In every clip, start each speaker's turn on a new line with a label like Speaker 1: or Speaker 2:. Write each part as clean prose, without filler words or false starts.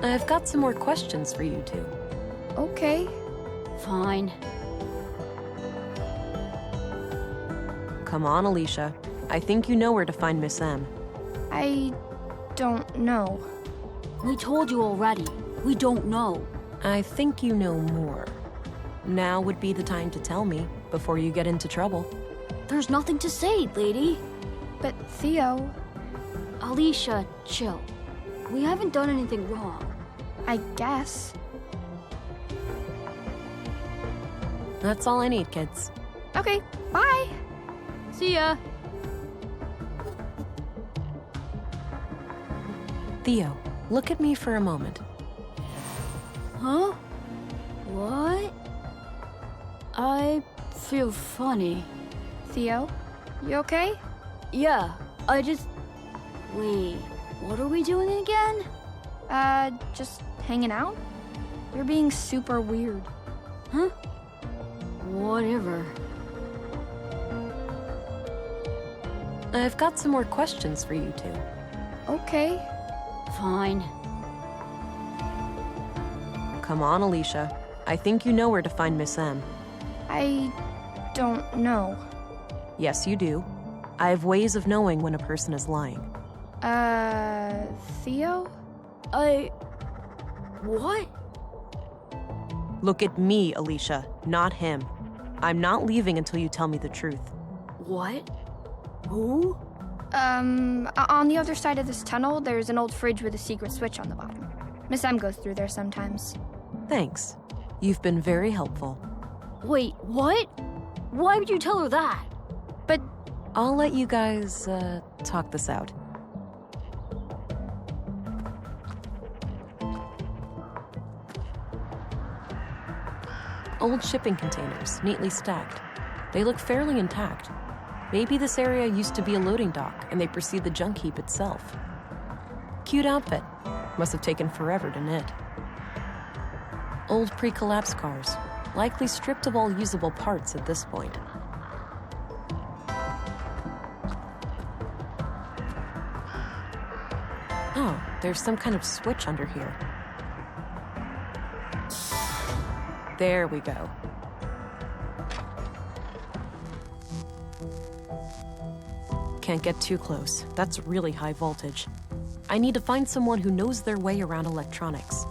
Speaker 1: I've got some more questions for you two.
Speaker 2: Okay.
Speaker 3: Fine.
Speaker 1: Come on, Alicia. I think you know where to find Miss M.
Speaker 2: I don't know.
Speaker 3: We told you already. We don't know.
Speaker 1: I think you know more. Now would be the time to tell me, before you get into trouble.
Speaker 3: There's nothing to say, lady.
Speaker 2: But Theo,
Speaker 3: Alicia, chill. We haven't done anything wrong.
Speaker 2: I guess.
Speaker 1: That's all I need, kids.
Speaker 2: Okay, bye.
Speaker 3: See ya.
Speaker 1: Theo, look at me for a moment.
Speaker 3: Huh? What? I feel funny.
Speaker 2: Theo, you okay?
Speaker 3: Yeah, I just... Wait, what are we doing again?
Speaker 2: Just hanging out? You're being super weird.
Speaker 3: Huh? Whatever.
Speaker 1: I've got some more questions for you two.
Speaker 2: Okay.
Speaker 3: Fine.
Speaker 1: Come on, Alicia. I think you know where to find Miss M.
Speaker 2: I don't know.
Speaker 1: Yes, you do. I have ways of knowing when a person is lying.
Speaker 2: Theo?
Speaker 3: What?
Speaker 1: Look at me, Alicia, not him. I'm not leaving until you tell me the truth.
Speaker 3: What? Who?
Speaker 2: On the other side of this tunnel, there's an old fridge with a secret switch on the bottom. Miss M goes through there sometimes.
Speaker 1: Thanks. You've been very helpful.
Speaker 3: Wait, what? Why would you tell her that?
Speaker 2: But
Speaker 1: I'll let you guys, talk this out. Old shipping containers, neatly stacked. They look fairly intact. Maybe this area used to be a loading dock, and they precede the junk heap itself. Cute outfit. Must have taken forever to knit. Old pre-collapse cars, likely stripped of all usable parts at this point. Oh, there's some kind of switch under here. There we go. Can't get too close. That's really high voltage. I need to find someone who knows their way around electronics.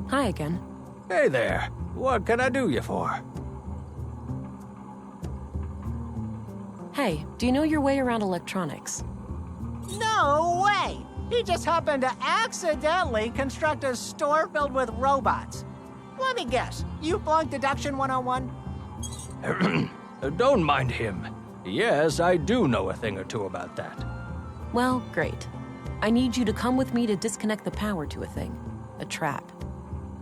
Speaker 1: Hi again.
Speaker 4: Hey there. What can I do you for?
Speaker 1: Hey, do you know your way around electronics?
Speaker 5: No way! He just happened to accidentally construct a store filled with robots. Let me guess, you flunked Deduction 101?
Speaker 4: Don't mind him. Yes, I do know a thing or two about that.
Speaker 1: Well, great. I need you to come with me to disconnect the power to a thing. A trap.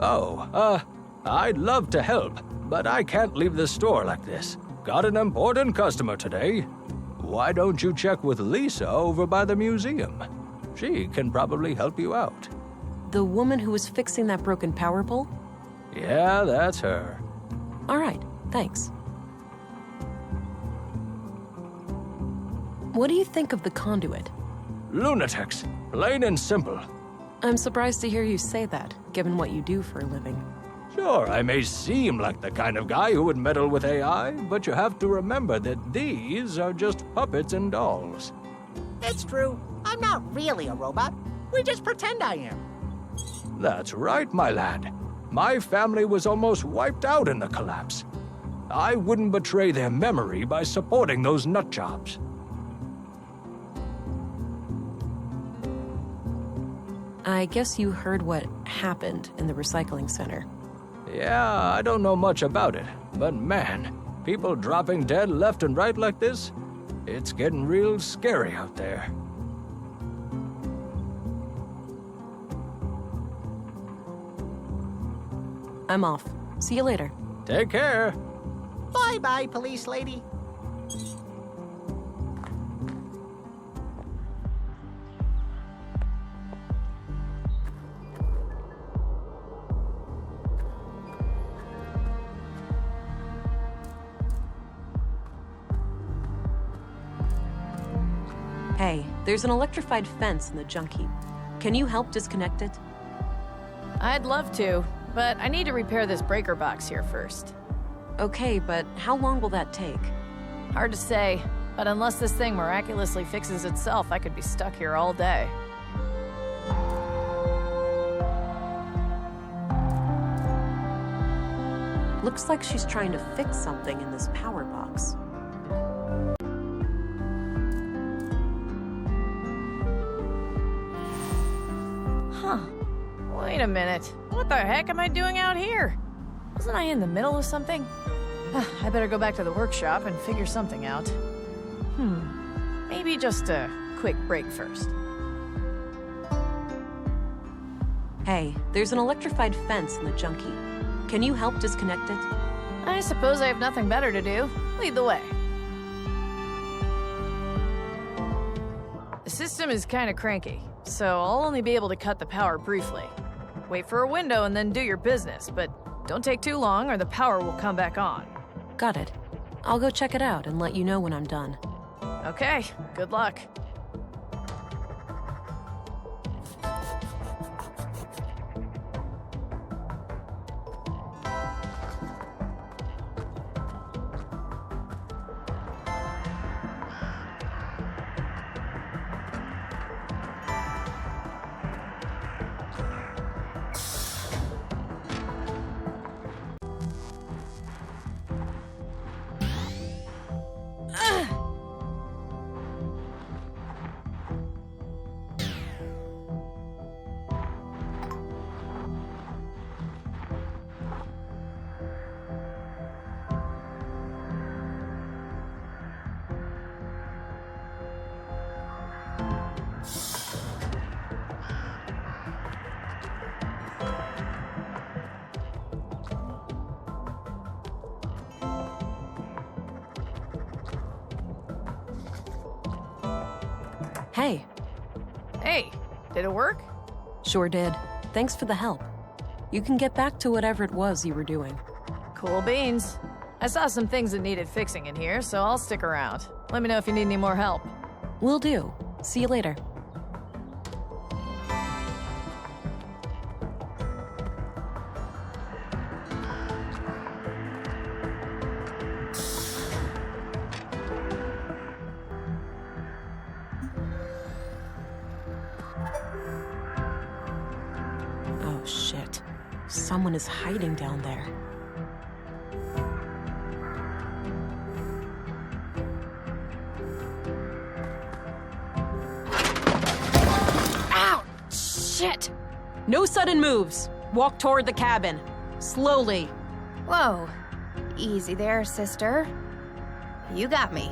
Speaker 4: Oh, I'd love to help, but I can't leave the store like this. Got an important customer today. Why don't you check with Lisa over by the museum? She can probably help you out.
Speaker 1: The woman who was fixing that broken power pole?
Speaker 4: Yeah, that's her.
Speaker 1: All right, thanks. What do you think of the conduit?
Speaker 4: Lunatics, plain and simple.
Speaker 1: I'm surprised to hear you say that, given what you do for a living.
Speaker 4: Sure, I may seem like the kind of guy who would meddle with AI, but you have to remember that these are just puppets and dolls.
Speaker 5: It's true. I'm not really a robot. We just pretend I am.
Speaker 4: That's right, my lad. My family was almost wiped out in the collapse. I wouldn't betray their memory by supporting those nutjobs.
Speaker 1: I guess you heard what happened in the recycling center.
Speaker 4: Yeah, I don't know much about it, but man, people dropping dead left and right like this, it's getting real scary out there.
Speaker 1: I'm off. See you later.
Speaker 4: Take care.
Speaker 5: Bye-bye, police lady.
Speaker 1: Hey, there's an electrified fence in the junk heap. Can you help disconnect it?
Speaker 6: I'd love to, but I need to repair this breaker box here first.
Speaker 1: Okay, but how long will that take?
Speaker 6: Hard to say, but unless this thing miraculously fixes itself, I could be stuck here all day.
Speaker 1: Looks like she's trying to fix something in this power box.
Speaker 6: Huh. Wait a minute. What the heck am I doing out here? Wasn't I in the middle of something? I better go back to the workshop and figure something out. Maybe just a quick break first.
Speaker 1: Hey, there's an electrified fence in the junk heap. Can you help disconnect it?
Speaker 6: I suppose I have nothing better to do. Lead the way. The system is kind of cranky, so I'll only be able to cut the power briefly. Wait for a window and then do your business, but don't take too long or the power will come back on.
Speaker 1: Got it. I'll go check it out and let you know when I'm done.
Speaker 6: Okay, good luck.
Speaker 1: Hey.
Speaker 6: Hey, did it work?
Speaker 1: Sure did. Thanks for the help. You can get back to whatever it was you were doing.
Speaker 6: Cool beans. I saw some things that needed fixing in here, so I'll stick around. Let me know if you need any more help.
Speaker 1: Will do. See you later. Oh shit. Someone is hiding down there.
Speaker 2: Shit!
Speaker 1: No sudden moves. Walk toward the cabin. Slowly.
Speaker 2: Whoa. Easy there, sister. You got me.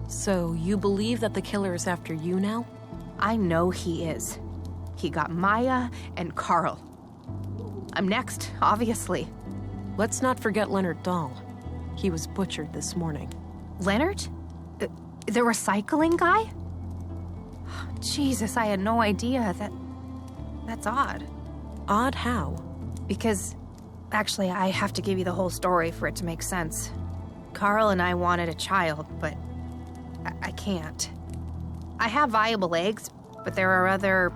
Speaker 1: So, you believe that the killer is after you now?
Speaker 7: I know he is. He got Maya and Carl. I'm next, obviously.
Speaker 1: Let's not forget Leonard Dahl. He was butchered this morning.
Speaker 7: Leonard? The recycling guy? Jesus, I had no idea. That's odd.
Speaker 1: Odd how?
Speaker 7: Because, actually, I have to give you the whole story for it to make sense. Carl and I wanted a child, but I can't. I have viable eggs, but there are other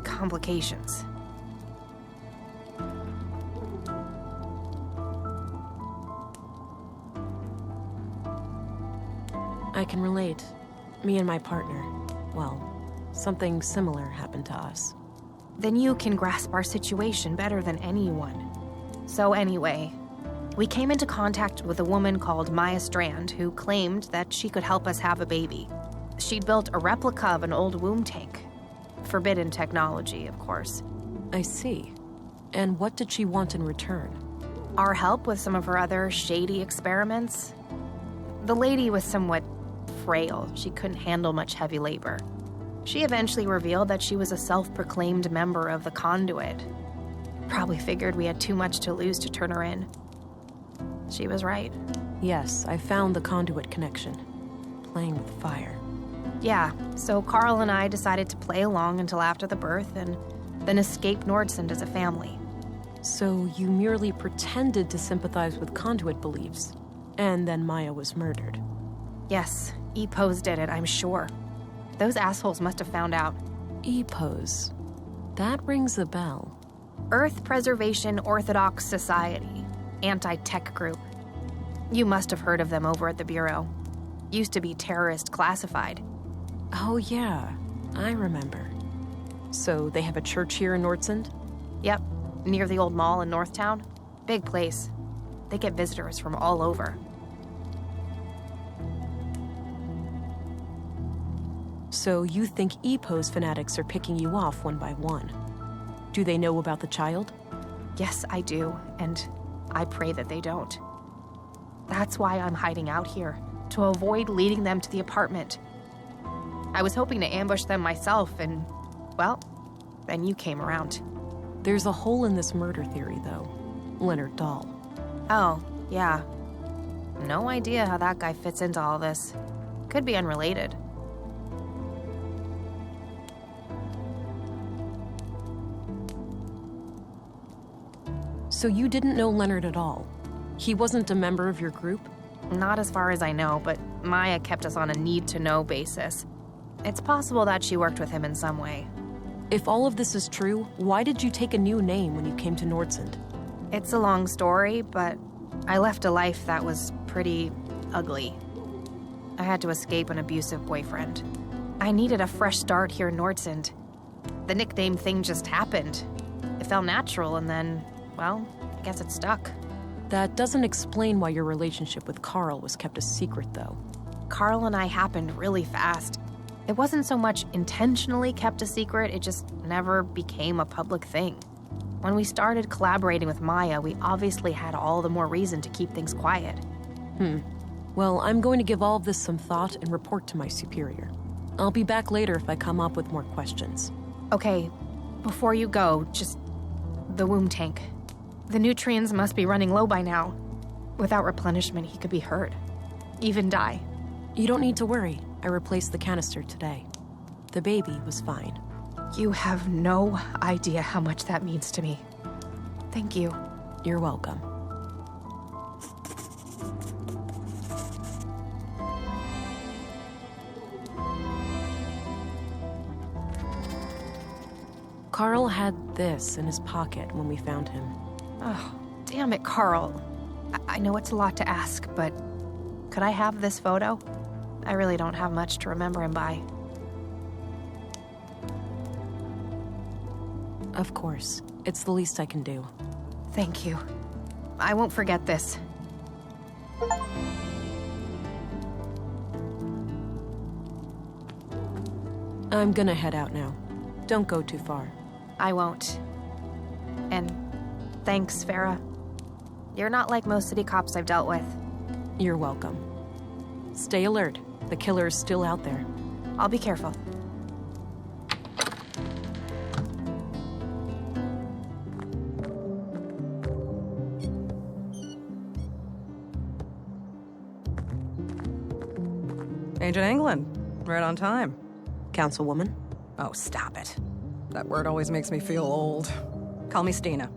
Speaker 7: complications.
Speaker 1: I can relate. Me and my partner. Well, something similar happened to us.
Speaker 7: Then you can grasp our situation better than anyone. So anyway, we came into contact with a woman called Maya Strand who claimed that she could help us have a baby. She'd built a replica of an old womb tank. Forbidden technology, of course.
Speaker 1: I see. And what did she want in return?
Speaker 7: Our help with some of her other shady experiments. The lady was somewhat frail. She couldn't handle much heavy labor. She eventually revealed that she was a self-proclaimed member of the Conduit. Probably figured we had too much to lose to turn her in. She was right.
Speaker 1: Yes, I found the conduit connection. Playing with fire.
Speaker 7: Yeah, so Carl and I decided to play along until after the birth and then escape Nordsund as a family.
Speaker 1: So you merely pretended to sympathize with conduit beliefs, and then Maya was murdered.
Speaker 7: Yes, EPOs did it, I'm sure. Those assholes must have found out.
Speaker 1: EPOs. That rings a bell.
Speaker 7: Earth Preservation Orthodox Society, anti-tech group. You must have heard of them over at the Bureau. Used to be terrorist classified.
Speaker 1: Oh yeah, I remember. So they have a church here in Nordsund?
Speaker 7: Yep, near the old mall in Northtown. Big place. They get visitors from all over.
Speaker 1: So you think EPO's fanatics are picking you off one by one? Do they know about the child?
Speaker 7: Yes, I do, and I pray that they don't. That's why I'm hiding out here, to avoid leading them to the apartment. I was hoping to ambush them myself, and, well, then you came around.
Speaker 1: There's a hole in this murder theory, though. Leonard Dahl.
Speaker 7: Oh, yeah. No idea how that guy fits into all this. Could be unrelated.
Speaker 1: So you didn't know Leonard at all? He wasn't a member of your group?
Speaker 7: Not as far as I know, but Maya kept us on a need-to-know basis. It's possible that she worked with him in some way.
Speaker 1: If all of this is true, why did you take a new name when you came to Nordsund?
Speaker 7: It's a long story, but I left a life that was pretty ugly. I had to escape an abusive boyfriend. I needed a fresh start here in Nordsund. The nickname thing just happened. It felt natural, and then, well, I guess it stuck.
Speaker 1: That doesn't explain why your relationship with Carl was kept a secret, though.
Speaker 7: Carl and I happened really fast. It wasn't so much intentionally kept a secret, it just never became a public thing. When we started collaborating with Maya, we obviously had all the more reason to keep things quiet.
Speaker 1: Well, I'm going to give all of this some thought and report to my superior. I'll be back later if I come up with more questions.
Speaker 7: Okay, before you go, just the womb tank. The nutrients must be running low by now. Without replenishment, he could be hurt. Even die.
Speaker 1: You don't need to worry. I replaced the canister today. The baby was fine.
Speaker 7: You have no idea how much that means to me. Thank you.
Speaker 1: You're welcome. Carl had this in his pocket when we found him.
Speaker 7: Oh, damn it, Carl. I know it's a lot to ask, but could I have this photo? I really don't have much to remember him by.
Speaker 1: Of course. It's the least I can do.
Speaker 7: Thank you. I won't forget this.
Speaker 1: I'm gonna head out now. Don't go too far.
Speaker 7: I won't. And thanks, Farah. You're not like most city cops I've dealt with.
Speaker 1: You're welcome. Stay alert. The killer is still out there.
Speaker 7: I'll be careful.
Speaker 8: Agent England, right on time.
Speaker 1: Councilwoman?
Speaker 8: Oh, stop it. That word always makes me feel old. Call me Stina.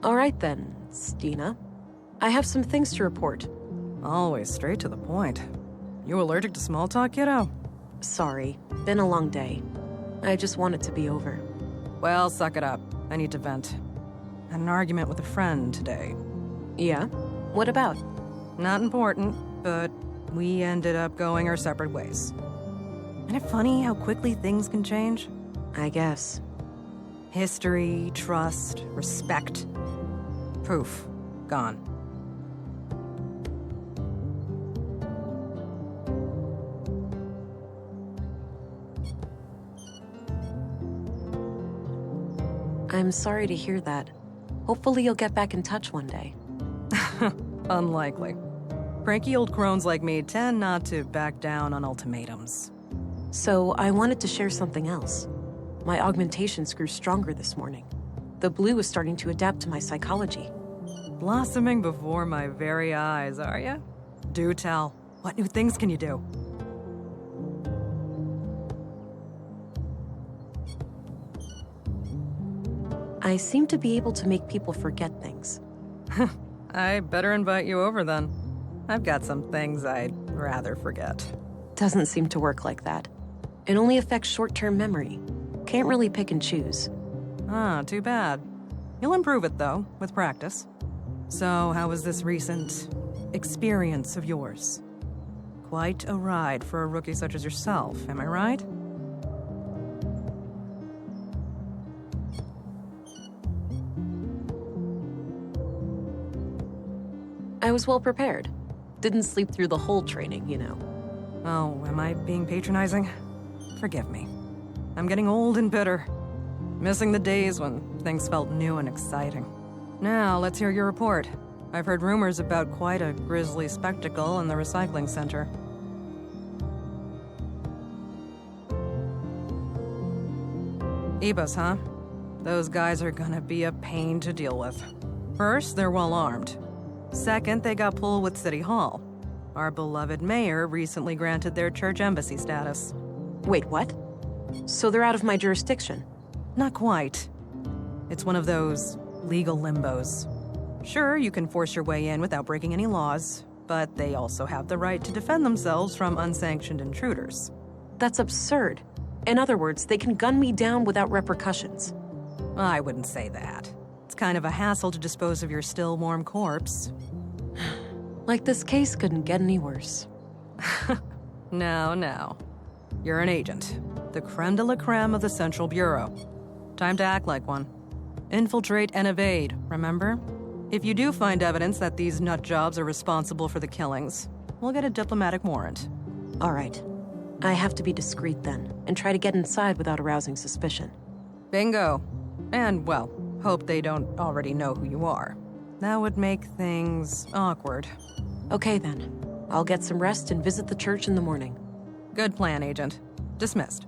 Speaker 1: All right then, Stina. I have some things to report.
Speaker 8: Always straight to the point. You allergic to small talk, kiddo?
Speaker 1: Sorry. Been a long day. I just want it to be over.
Speaker 8: Well, suck it up. I need to vent. Had an argument with a friend today.
Speaker 1: Yeah? What about?
Speaker 8: Not important, but we ended up going our separate ways. Isn't it funny how quickly things can change?
Speaker 1: I guess.
Speaker 8: History, trust, respect. Poof. Gone.
Speaker 1: I'm sorry to hear that. Hopefully you'll get back in touch one day.
Speaker 8: Unlikely. Cranky old crones like me tend not to back down on ultimatums.
Speaker 1: So I wanted to share something else. My augmentations grew stronger this morning. The blue is starting to adapt to my psychology.
Speaker 8: Blossoming before my very eyes, are ya? Do tell. What new things can you do?
Speaker 1: I seem to be able to make people forget things.
Speaker 8: I better invite you over then. I've got some things I'd rather forget.
Speaker 1: Doesn't seem to work like that. It only affects short-term memory. Can't really pick and choose.
Speaker 8: Ah, too bad. You'll improve it, though, with practice. So, how was this recent experience of yours? Quite a ride for a rookie such as yourself, am I right?
Speaker 1: I was well prepared. Didn't sleep through the whole training, you know.
Speaker 8: Oh, am I being patronizing? Forgive me. I'm getting old and bitter. Missing the days when things felt new and exciting. Now, let's hear your report. I've heard rumors about quite a grisly spectacle in the recycling center. Ebus, huh? Those guys are gonna be a pain to deal with. First, they're well armed. Second, they got pulled with City Hall. Our beloved mayor recently granted their church embassy status.
Speaker 1: Wait, what? So they're out of my jurisdiction?
Speaker 8: Not quite. It's one of those legal limbos. Sure, you can force your way in without breaking any laws, but they also have the right to defend themselves from unsanctioned intruders.
Speaker 1: That's absurd. In other words, they can gun me down without repercussions.
Speaker 8: I wouldn't say that. It's kind of a hassle to dispose of your still warm corpse.
Speaker 1: Like this case couldn't get any worse.
Speaker 8: No. You're an agent. The creme de la creme of the Central Bureau. Time to act like one. Infiltrate and evade, remember? If you do find evidence that these nut jobs are responsible for the killings, we'll get a diplomatic warrant.
Speaker 1: All right. I have to be discreet then, and try to get inside without arousing suspicion.
Speaker 8: Bingo. And, well, hope they don't already know who you are. That would make things awkward.
Speaker 1: Okay then. I'll get some rest and visit the church in the morning.
Speaker 8: Good plan, Agent. Dismissed.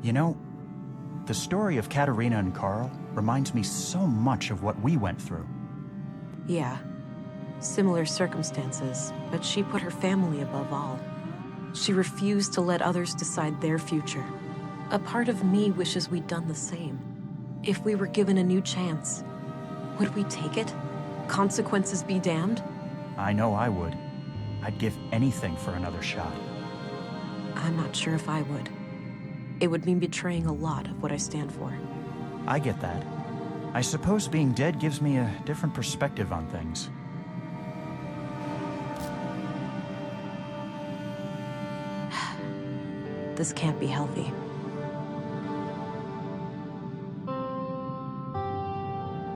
Speaker 9: You know, the story of Katerina and Carl reminds me so much of what we went through.
Speaker 1: Yeah. Similar circumstances, but she put her family above all. She refused to let others decide their future. A part of me wishes we'd done the same. If we were given a new chance, would we take it? Consequences be damned?
Speaker 9: I know I would. I'd give anything for another shot.
Speaker 1: I'm not sure if I would. It would mean betraying a lot of what I stand for.
Speaker 9: I get that. I suppose being dead gives me a different perspective on things.
Speaker 1: This can't be healthy.